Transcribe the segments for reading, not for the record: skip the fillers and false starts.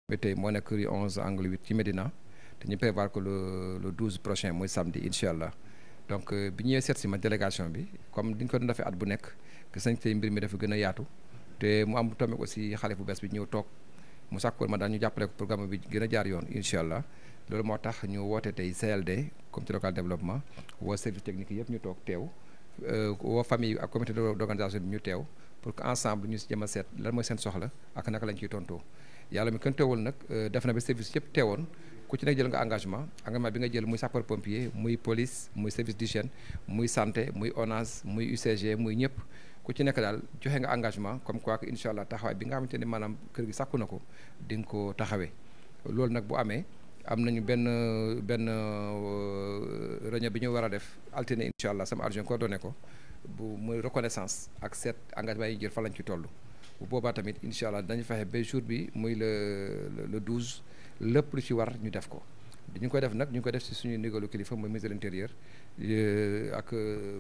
ba tey moo nekk rue 11 angle 8 ci Médina te ñu prévoir que le 12 prochain mooy samedi incha allah donc bi ñëwee seet si ma délégation bi comme diñ ko doon defee at bu nekk gis nañ tey mbir mi dafa gën a yaatu te mu am tamit aussi xale bu bees bi ñëw toog mu sàkkoon ma daal ñu jàppale ko programme bi gën a jaar yoon incha allah loolu moo tax ñu woote tey CLD comité local développement woo service technique yëpp ñu toog teew woo famille ak comité d'organisation bi ñu teew pour que ensemble ñu si jëm a seet lan mooy seen soxla ak naka lañ ciy tontoo yàlla mi kenn teewul nag def na ba service yëpp teewoon ku ci nekk jël nga engagement bi nga jël muy sapeur pompier muy police muy service d'hygiène muy santé muy ONAS muy UCG muy ñëpp ku ci nekk daal joxe nga engagement comme quoi que incha allah taxawaay bi nga xamante ni maanaam kër gi sàkku na ko di nga ko taxawee loolu nag bu amee am nañu benn réunion bi ñu war a def altine incha allah sama adjoint coordonné ko bu muy reconnaissance ak seet engagement yi jël fan lañ ci toll bu boobaa tamit incha allah dañu fexe ba jour bi muy le 12 lépp lu ci war ñu def ko ñu koy def nag ñu ngi koy def si suñu ndigalu kilifa mooy ministre de l'intérieur ak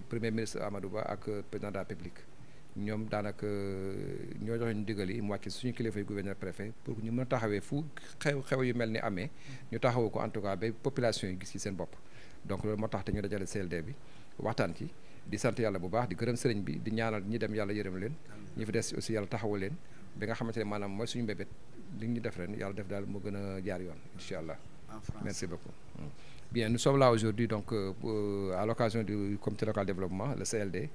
premier ministre Amadou Ba ak président de la République ñoom daanaka ñoo joxe ñu ndigal yi mu wàcc suñu kilifa yi gouverneur préfet pour ñu mën a taxawee fu xew yu mel ni amee ñu taxawu ko en tout cas ba population yi gis ci seen bopp donc loolu moo tax te ñu dajale CLD bi waxtaan ci di sant yàlla bu baax di gërëm sëriñ bi di ñaanal ñi dem yàlla yërëm leen ñi fi des aussi yàlla taxawu leen bi nga xamante ne maanaam mooy suñu mbébét li ñu def ren yàlla def daal mu gën a jaar yoon incha allah. Merci beaucoup. Bien, nous sommes là aujourd'hui donc à l'occasion du comité local développement, le CLD,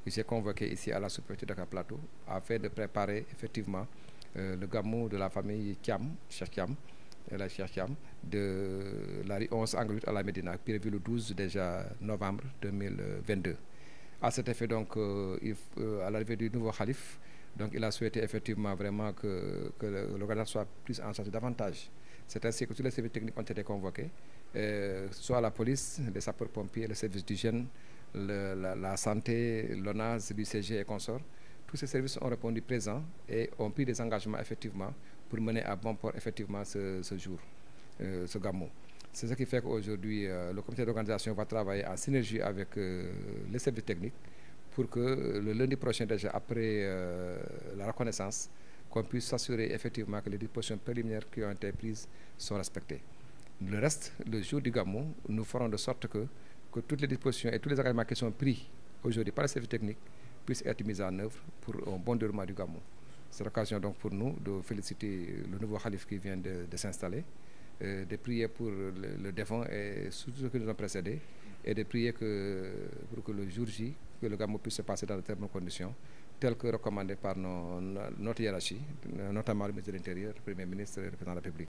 que j'ai convoqué ici à la sous-préfecture de Dakar Plateau afin de préparer effectivement le gamou de la famille Thiam, Cheikh Thiam, la Cheikh Thiam, de la rue 11 angle 8 à la Médina, prévu le 12 déjà novembre 2022. À cet effet donc, à l'arrivée du nouveau calife, donc il a souhaité effectivement vraiment que l'organisation soit plus en charge davantage. C'est ainsi que tous les services techniques ont été convoqués, soit la police, les sapeurs-pompiers, le service d'hygiène, la santé, l'ONAS, l'UCG et consorts. Tous ces services ont répondu présents et ont pris des engagements effectivement pour mener à bon port effectivement ce jour, ce gamou. C'est ce qui fait qu'aujourd'hui, le comité d'organisation va travailler en synergie avec les services techniques pour que le lundi prochain déjà, après la reconnaissance, qu'on puisse s'assurer effectivement que les dispositions préliminaires qui ont été prises sont respectées. Le reste, le jour du gamou, nous ferons de sorte que toutes les dispositions et tous les engagements qui sont pris aujourd'hui par les services techniques puissent être mis en œuvre pour un bon déroulement du gamou. C'est l'occasion donc pour nous de féliciter le nouveau calife qui vient de s'installer, de prier pour le défunt et tous ceux qui nous ont précédés, et de prier pour que le jour J, que le gamou puisse se passer dans de très bonnes conditions, tel que recommandé par notre hiérarchie, notamment le ministre de l'Intérieur, le Premier ministre et le Président de la République.